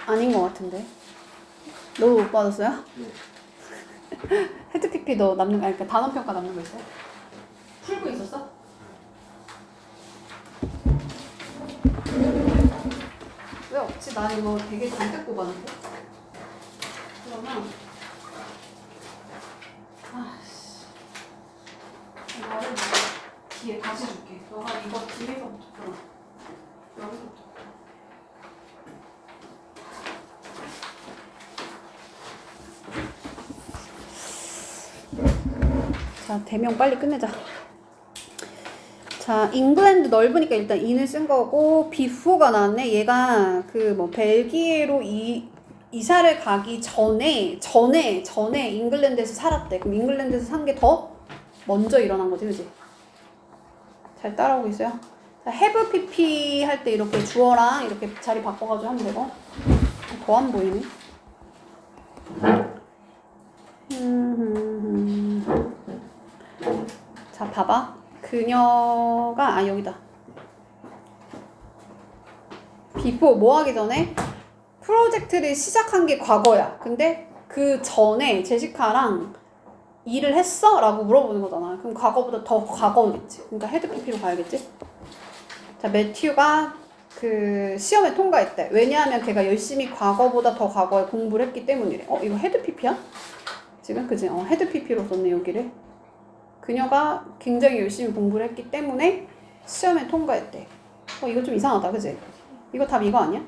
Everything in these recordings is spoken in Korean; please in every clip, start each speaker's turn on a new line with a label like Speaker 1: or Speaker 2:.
Speaker 1: 아닌 것 같은데. 너도 못 받았어요?
Speaker 2: 네.
Speaker 1: 헤드 PP 너 남는 거, 아니, 그러니까 단원 평가 남는 거 있어요? 풀고 있었어? 왜 없지? 나 이거 되게 잔뜩 뽑았는데. 그러면 아씨 이거를 뒤에 다시 줄게. 너가 이거 뒤에서부터 풀어. 여기서부터. 자, 대명 빨리 끝내자. 자, 잉글랜드 넓으니까 일단 in을 쓴 거고, before가 나왔네. 얘가 그 뭐 벨기에로 이사를 가기 전에 잉글랜드에서 살았대. 그럼 잉글랜드에서 산 게 더 먼저 일어난 거지, 그지? 잘 따라오고 있어요? 자, have pp 할 때 이렇게 주어랑 이렇게 자리 바꿔가지고 하면 되고. 더 안 보이네. 자, 봐봐. 그녀가, 여기다. before, 뭐 하기 전에? 프로젝트를 시작한 게 과거야. 근데 그 전에 제시카랑 일을 했어? 라고 물어보는 거잖아. 그럼 과거보다 더 과거겠지. 그러니까 헤드 PP로 가야겠지? 자, 매튜가 그 시험에 통과했대. 왜냐하면 걔가 열심히 과거보다 더 과거에 공부를 했기 때문이래. 이거 헤드 PP야? 지금? 그지? 헤드 PP로 썼네, 여기를. 그녀가 굉장히 열심히 공부를 했기 때문에 시험에 통과했대. 이거 좀 이상하다, 그지? 이거 답 이거 아니야?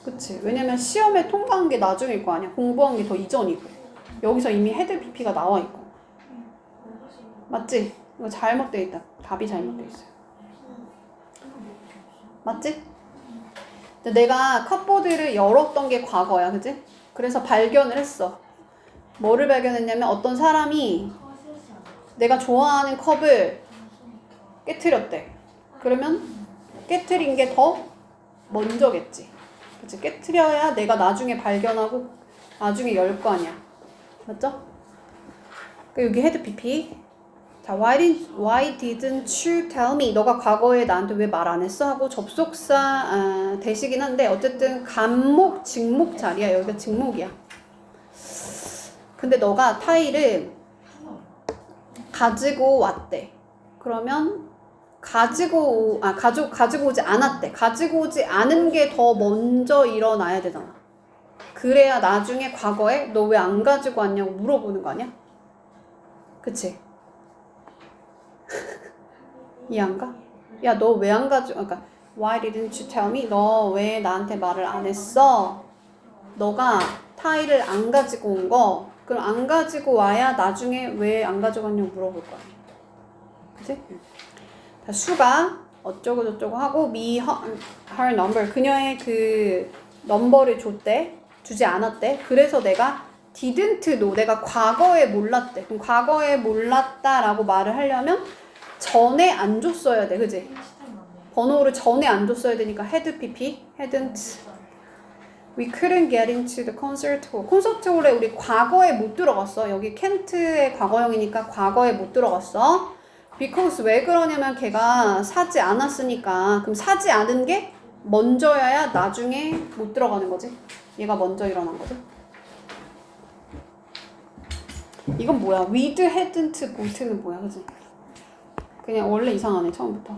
Speaker 1: 그치? 왜냐면 시험에 통과한 게 나중일 거 아니야? 공부한 게 더 이전이고. 여기서 이미 헤드 PP가 나와 있고. 맞지? 이거 잘못돼 있다. 답이 잘못돼 있어요. 맞지? 내가 컵보드를 열었던 게 과거야, 그지? 그래서 발견을 했어. 뭐를 발견했냐면 어떤 사람이 내가 좋아하는 컵을 깨트렸대. 그러면 깨트린 게 더 먼저겠지. 그치? 깨트려야 내가 나중에 발견하고 나중에 열 거 아니야. 맞죠? 여기 헤드 PP. 자, why didn't you tell me? 너가 과거에 나한테 왜 말 안 했어? 하고 접속사 대시긴 한데 어쨌든 간목, 직목 자리야. 여기가 직목이야. 근데 너가 타일을 가지고 왔대. 그러면 가지고 오지 않았대. 가지고 오지 않은 게 더 먼저 일어나야 되잖아. 그래야 나중에 과거에 너 왜 안 가지고 왔냐고 물어보는 거 아니야? 그치? 이해 안 가? 야, 너 왜 안 가지고, 그러니까 why didn't you tell me? 너 왜 나한테 말을 안 했어? 너가 타일을 안 가지고 온 거, 그럼 안 가지고 와야 나중에 왜 안 가져갔냐고 물어볼 거야. 그치? 자, 수가 어쩌고 저쩌고 하고 her number, 그녀의 그 넘버를 줬대. 주지 않았대. 그래서 내가 didn't know, 내가 과거에 몰랐대. 그럼 과거에 몰랐다라고 말을 하려면 전에 안 줬어야 돼. 그치? 번호를 전에 안 줬어야 되니까 had pp, hadn't. We couldn't get into the concert hall. 콘서트 홀에 우리 과거에 못 들어갔어. 여기 켄트의 과거형이니까 과거에 못 들어갔어. Because 왜 그러냐면 걔가 사지 않았으니까. 그럼 사지 않은 게 먼저여야 나중에 못 들어가는 거지. 얘가 먼저 일어난 거지. 이건 뭐야? with hadn't bought,는 뭐야, 그치? 그냥 원래 이상하네, 처음부터.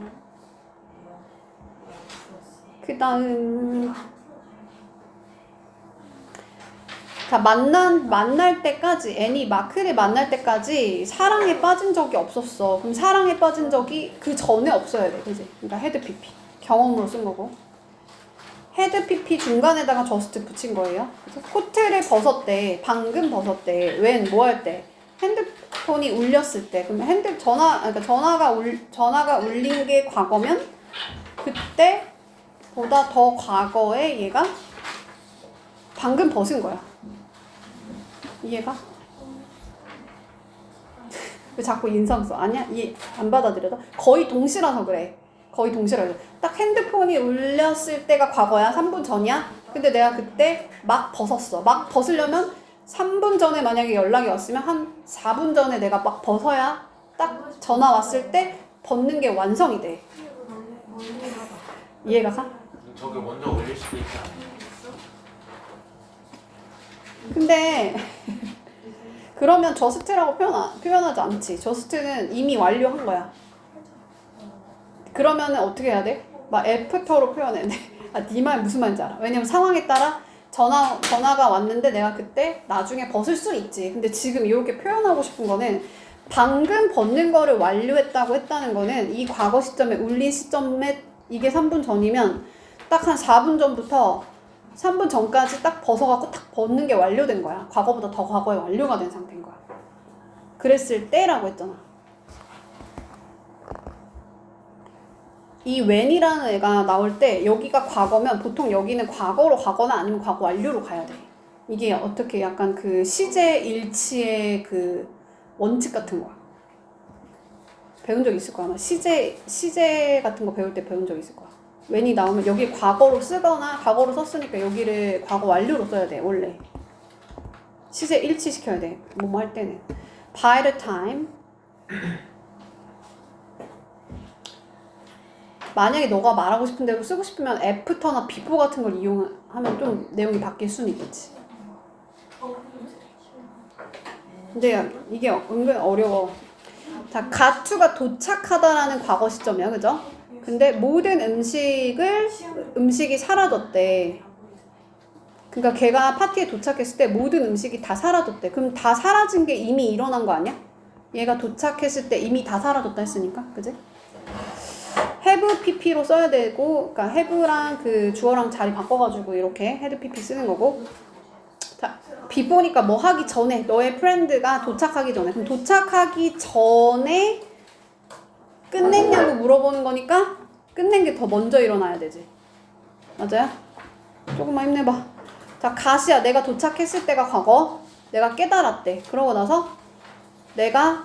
Speaker 1: 그 다음 자, 만날 때까지, 애니 마크를 만날 때까지 사랑에 빠진 적이 없었어. 그럼 사랑에 빠진 적이 그 전에 없어야 돼, 그지? 그러니까 헤드 PP. 경험으로 쓴 거고. 헤드 PP 중간에다가 저스트 붙인 거예요. 그래서 코트를 벗었대. 방금 벗었대. 웬, 뭐 할 때? 핸드폰이 울렸을 때. 그러면 그러니까 전화가 울린 게 과거면 그때보다 더 과거에 얘가 방금 벗은 거야. 이해가? 왜 자꾸 인상 써? 아니야? 이해 안 받아들여도? 거의 동시라서 그래. 거의 동시라서. 딱 핸드폰이 울렸을 때가 과거야. 3분 전이야. 근데 내가 그때 막 벗었어. 막 벗으려면 3분 전에 만약에 연락이 왔으면 한 4분 전에 내가 막 벗어야 딱 전화 왔을 때 벗는 게 완성이 돼. 이해가 가?
Speaker 2: 저게 먼저 올릴 수
Speaker 1: 근데 그러면 저스트라고 표현하지 않지. 저스트는 이미 완료한 거야. 그러면은 어떻게 해야 돼? 막 애프터로 표현해. 아, 네 말 무슨 말인지 알아. 왜냐면 상황에 따라 전화가 왔는데 내가 그때 나중에 벗을 수 있지. 근데 지금 이렇게 표현하고 싶은 거는 방금 벗는 거를 완료했다고 했다는 거는 이 과거 시점에 울린 시점에 이게 3분 전이면 딱 한 4분 전부터 3분 전까지 딱 벗어갖고 딱 벗는 게 완료된 거야. 과거보다 더 과거에 완료가 된 상태인 거야. 그랬을 때라고 했잖아. 이 when이라는 애가 나올 때 여기가 과거면 보통 여기는 과거로 가거나 아니면 과거 완료로 가야 돼. 이게 어떻게 약간 그 시제 일치의 그 원칙 같은 거야. 배운 적 있을 거야. 아마 시제 같은 거 배울 때 배운 적 있을 거야. when이 나오면 여기 과거로 쓰거나 과거로 썼으니까 여기를 과거 완료로 써야 돼. 원래 시제 일치시켜야 돼. 뭐뭐 할 때는 by the time. 만약에 너가 말하고 싶은 대로 쓰고 싶으면 after나 before 같은 걸 이용하면 좀 내용이 바뀔 수는 있겠지. 근데 이게 은근 어려워. 자, got to가 도착하다라는 과거 시점이야, 그죠? 근데 모든 음식이 사라졌대. 그러니까 걔가 파티에 도착했을 때 모든 음식이 다 사라졌대. 그럼 다 사라진 게 이미 일어난 거 아니야? 얘가 도착했을 때 이미 다 사라졌다 했으니까, 그지? have pp로 써야 되고, 그러니까 have랑 그 주어랑 자리 바꿔가지고 이렇게 had pp 쓰는 거고. 자, before니까 뭐 하기 전에, 너의 프렌드가 도착하기 전에. 그럼 도착하기 전에 끝냈냐고 물어보는 거니까 끝낸 게 더 먼저 일어나야 되지. 맞아요? 조금만 힘내봐. 자, 가시야. 내가 도착했을 때가 과거. 내가 깨달았대. 그러고 나서 내가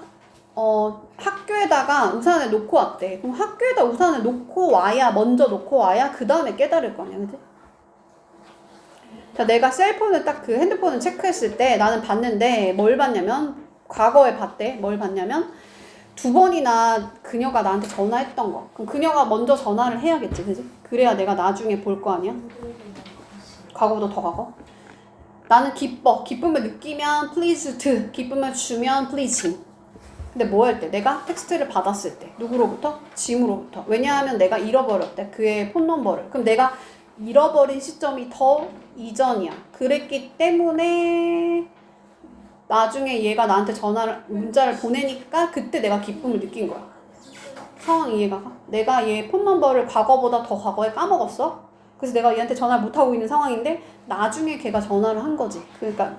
Speaker 1: 학교에다가 우산을 놓고 왔대. 그럼 학교에다 우산을 놓고 와야, 먼저 놓고 와야 그 다음에 깨달을 거 아니야, 그지? 자, 내가 셀폰을 딱 그 핸드폰을 체크했을 때 나는 봤는데 뭘 봤냐면 과거에 봤대. 뭘 봤냐면 2번이나 그녀가 나한테 전화했던 거. 그럼 그녀가 먼저 전화를 해야겠지, 그지? 그래야 내가 나중에 볼 거 아니야? 과거보다 더 과거. 나는 기뻐. 기쁨을 느끼면 pleased. 기쁨을 주면 pleasing. 근데 뭐 할 때? 내가 텍스트를 받았을 때. 누구로부터? 짐으로부터. 왜냐하면 내가 잃어버렸대. 그의 폰 넘버를. 그럼 내가 잃어버린 시점이 더 이전이야. 그랬기 때문에 나중에 얘가 나한테 문자를 보내니까 그때 내가 기쁨을 느낀 거야. 상황 이해가 가? 내가 얘 폰 넘버를 과거보다 더 과거에 까먹었어. 그래서 내가 얘한테 전화를 못하고 있는 상황인데 나중에 걔가 전화를 한 거지. 그러니까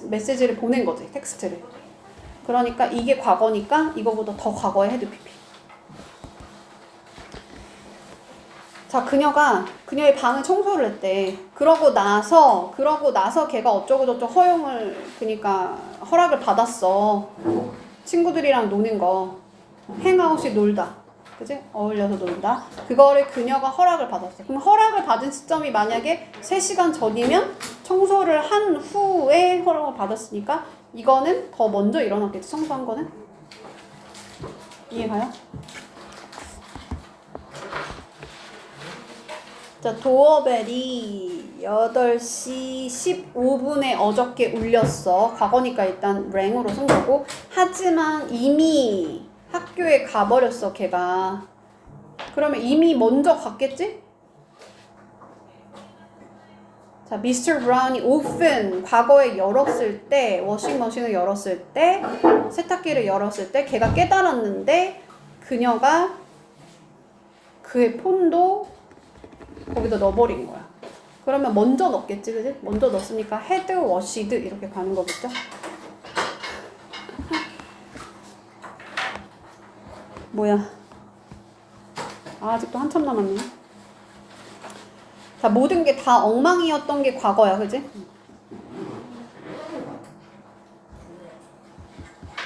Speaker 1: 메시지를 보낸 거지. 텍스트를. 그러니까 이게 과거니까 이거보다 더 과거에 헤드 PP. 자, 그녀의 방을 청소를 했대. 그러고 나서 걔가 어쩌고저쩌고 그러니까 허락을 받았어. 친구들이랑 노는 거. 행아웃이 놀다. 그지? 어울려서 놀다. 그거를 그녀가 허락을 받았어. 그럼 허락을 받은 시점이 만약에 3시간 전이면 청소를 한 후에 허락을 받았으니까 이거는 더 먼저 일어났겠지, 청소한 거는? 이해가요? 자, 도어벨이 8시 15분에 어저께 울렸어. 과거니까 일단 랭으로 쓴 거고. 하지만 이미 학교에 가버렸어, 걔가. 그러면 이미 먼저 갔겠지? 자, Mr. Brown이 often 과거에 열었을 때, 워싱머신을 열었을 때, 세탁기를 열었을 때 걔가 깨달았는데 그녀가 그의 폰도 거기다 넣어버린 거야. 그러면 먼저 넣었겠지, 그지? 먼저 넣었으니까 had washed 이렇게 가는 거겠죠? 뭐야? 아직도 한참 남았네. 자, 모든 게 다 엉망이었던 게 과거야, 그지?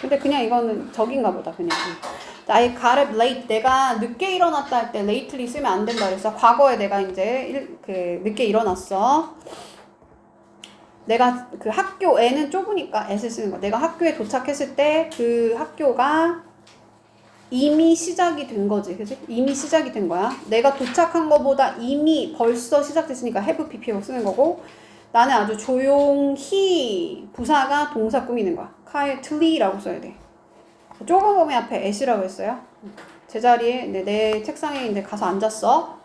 Speaker 1: 근데 그냥 이거는 저긴가 보다, 그냥. 자, I got up late. 내가 늦게 일어났다 할 때 lately 쓰면 안 된다 그랬어. 과거에 내가 이제 늦게 일어났어. 내가 그 학교에는 좁으니까 S 쓰는 거. 내가 학교에 도착했을 때 그 학교가 이미 시작이 된 거지, 그지? 이미 시작이 된 거야. 내가 도착한 거보다 이미 벌써 시작됐으니까 have pp로 쓰는 거고, 나는 아주 조용히 부사가 동사 꾸미는 거야. quietly라고 써야 돼. 조금 보면 앞에 at이라고 했어요. 제자리에 내 책상에 이제 가서 앉았어.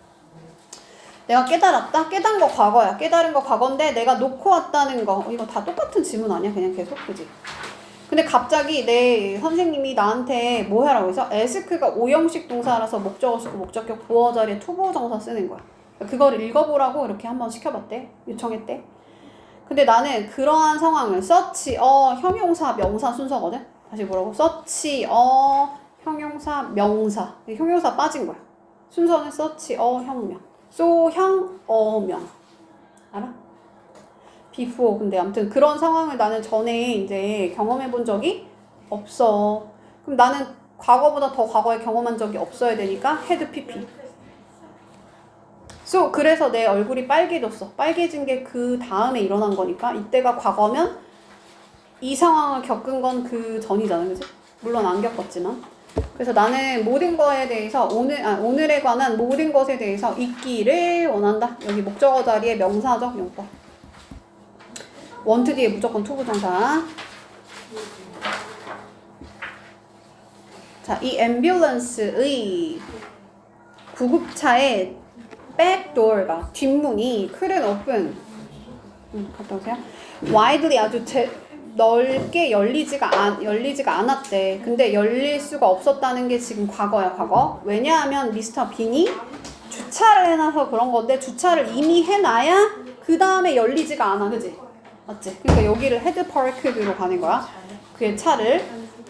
Speaker 1: 내가 깨달았다? 깨달은 거 과거야. 깨달은 거 과거인데 내가 놓고 왔다는 거. 이거 다 똑같은 지문 아니야? 그냥 계속, 그지? 근데 갑자기 내 선생님이 나한테 뭐 하라고 해서 ask가 5형식 동사라서 목적어 쓰고 목적격 보어 자리에 투부정사 쓰는 거야. 그걸 읽어보라고 이렇게 한번 시켜봤대. 요청했대. 근데 나는 그러한 상황을 서치, 형용사, 명사 순서거든? 다시 뭐라고? 서치, 형용사, 명사. 형용사 빠진 거야. 순서는 서치, 형명. 소, 형, 명. 알아? before. 근데 아무튼 그런 상황을 나는 전에 이제 경험해 본 적이 없어. 그럼 나는 과거보다 더 과거에 경험한 적이 없어야 되니까 had pp. So 그래서 내 얼굴이 빨개졌어. 빨개진 게 그 다음에 일어난 거니까 이때가 과거면 이 상황을 겪은 건 그 전이잖아, 그치? 물론 안 겪었지만. 그래서 나는 모든 거에 대해서 오늘에 관한 모든 것에 대해서 있기를 원한다. 여기 목적어 자리에 명사적 용법. want 뒤에 무조건 투부정사. 자, 이 ambulance의 구급차의 backdoor가 뒷문이 couldn't open. 갔다 오세요. widely 아주 넓게 열리지가 않았대. 근데 열릴 수가 없었다는 게 지금 과거야, 과거. 왜냐하면 미스터 빈이 주차를 해놔서 그런 건데 주차를 이미 해놔야 그 다음에 열리지가 않아, 그지? 맞지? 그러니까 여기를 헤드파크로 가는 거야. 그의 차를.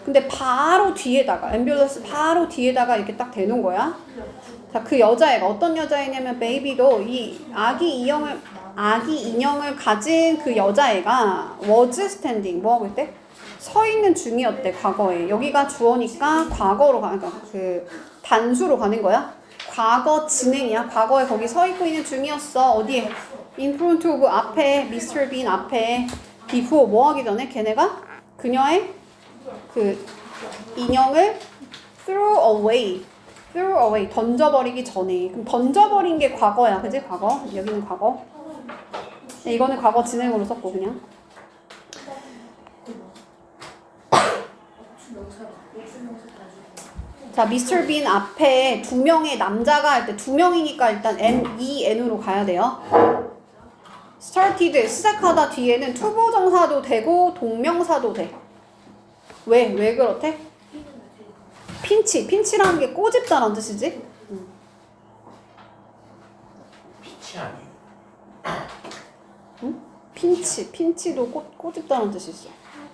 Speaker 1: 근데 바로 뒤에다가 앰뷸런스 바로 뒤에다가 이렇게 딱 대놓은 거야. 자, 그 여자애가 어떤 여자애냐면 베이비도 이 아기 인형을 가진 그 여자애가 was standing 뭐 하고 있대? 서 있는 중이었대, 과거에. 여기가 주어니까 과거로 그러니까 그 단수로 가는 거야. 과거 진행이야. 과거에 거기 서 있고 있는 중이었어. 어디에? In front of 앞에 Mr. Bean 앞에 before 뭐 하기 전에 걔네가 그녀의 그 인형을 threw away 던져버리기 전에. 그럼 던져버린 게 과거야, 그지? 과거. 여기는 과거. 이거는 과거 진행으로 썼고 그냥. 자, 미스터 빈 앞에 두 명의 남자가 할 때 두 명이니까 일단 N으로 가야 돼요. started 시작하다 뒤에는 투부정사도 되고 동명사도 돼. 왜 그렇대? 핀치라는 게 꼬집다라는 뜻이지?
Speaker 2: 빛이 아니에요.
Speaker 1: 응? 핀치도 꼬집다라는 뜻이 있어.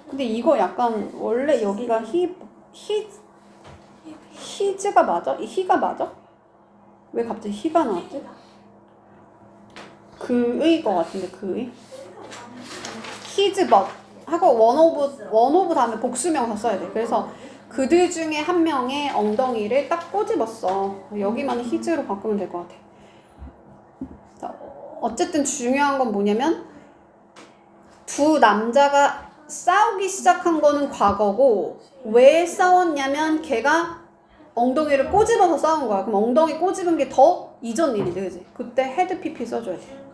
Speaker 1: 근데 이거 약간 원래 여기가 히즈가 맞아? 히가 맞아? 왜 갑자기 히가 나왔지? 그의 거 같은데 그의? 히즈 but 하고 원오브 다음에 복수명사 써야 돼. 그래서 그들 중에 한 명의 엉덩이를 딱 꼬집었어. 여기만 히즈로 바꾸면 될 것 같아. 자, 어쨌든 중요한 건 뭐냐면 두 남자가 싸우기 시작한 거는 과거고 왜 싸웠냐면 걔가 엉덩이를 꼬집어서 싸운 거야. 그럼 엉덩이 꼬집은 게 더 이전 일이지, 그지? 그때 헤드 pp 써줘야 돼.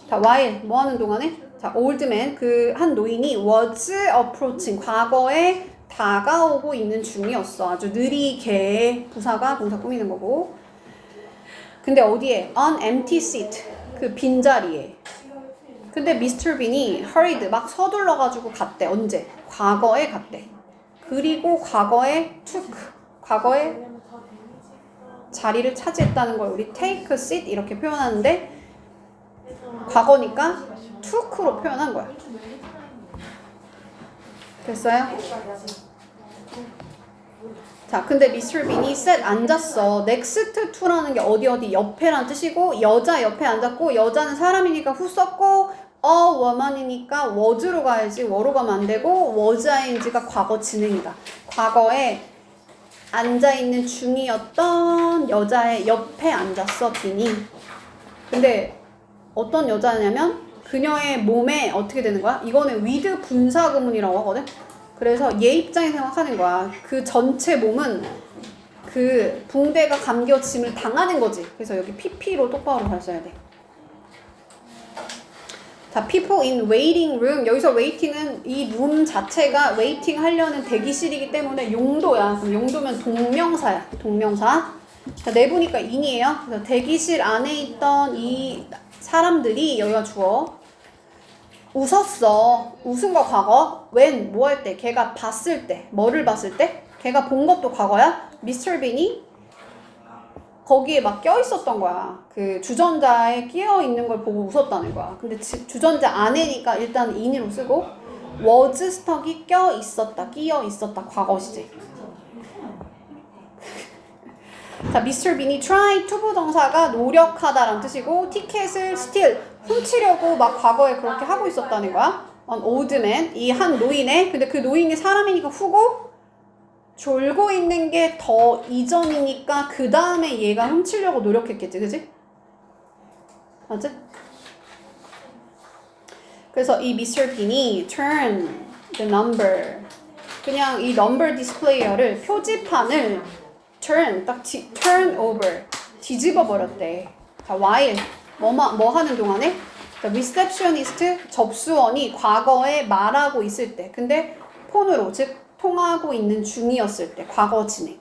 Speaker 1: 자, while 뭐 하는 동안에? 자, old man 그 한 노인이 was approaching 과거에 다가오고 있는 중이었어. 아주 느리게 부사가 동사 꾸미는 거고. 근데 어디에? On empty seat 그 빈자리에. 근데 미스터 빈이 hurried 막 서둘러가지고 갔대. 언제? 과거에 갔대. 그리고 과거에 took 과거에 자리를 차지했다는 걸 우리 take a seat 이렇게 표현하는데 과거니까 took로 표현한 거야. 됐어요? 자, 근데 미스터 빈이 sat 앉았어. next to라는 게 어디 옆에란 뜻이고 여자 옆에 앉았고 여자는 사람이니까 who 썼고 a woman이니까 was로 가야지 we로 가면 안 되고 was ing가 과거 진행이다. 과거에 앉아있는 중이었던 여자의 옆에 앉았어, 빈이. 근데 어떤 여자냐면 그녀의 몸에 어떻게 되는 거야? 이거는 with 분사구문이라고 하거든? 그래서 얘 입장에 생각하는 거야. 그 전체 몸은 그 붕대가 감겨짐을 당하는 거지. 그래서 여기 PP로 똑바로 잘 써야 돼. 자, people in waiting room. 여기서 waiting은 이 룸 자체가 waiting 하려는 대기실이기 때문에 용도야. 그럼 용도면 동명사야. 동명사. 자, 내보니까 in이에요. 그래서 대기실 안에 있던 이 사람들이 여기가 주어. 웃었어. 웃은 거 과거. when 뭐 할 때? 걔가 봤을 때. 뭐를 봤을 때? 걔가 본 것도 과거야. 미스터 빈이 거기에 막 껴있었던 거야. 그 주전자에 끼어 있는 걸 보고 웃었다는 거야. 근데 주전자 안에니까 일단 in으로 쓰고 was stuck이 껴 있었다, 끼어 있었다, 과거시제. 자, 미스터 빈이 try 투부정사가 노력하다라는 뜻이고 티켓을 steal 훔치려고 막 과거에 그렇게 하고 있었다는 거야. on old man 이 한 노인의 근데 그 노인이 사람이니까 후고 졸고 있는 게 더 이전이니까 그 다음에 얘가 훔치려고 노력했겠지, 그지? 맞지? 그래서 이 미스터 빈이 turn the number 그냥 이 number 디스플레이어를 표지판을 turn 딱 turn over 뒤집어 버렸대. 자, while 뭐 하는 동안에 receptionist 접수원이 과거에 말하고 있을 때 근데 폰으로 즉 통하고 있는 중이었을 때 과거 진행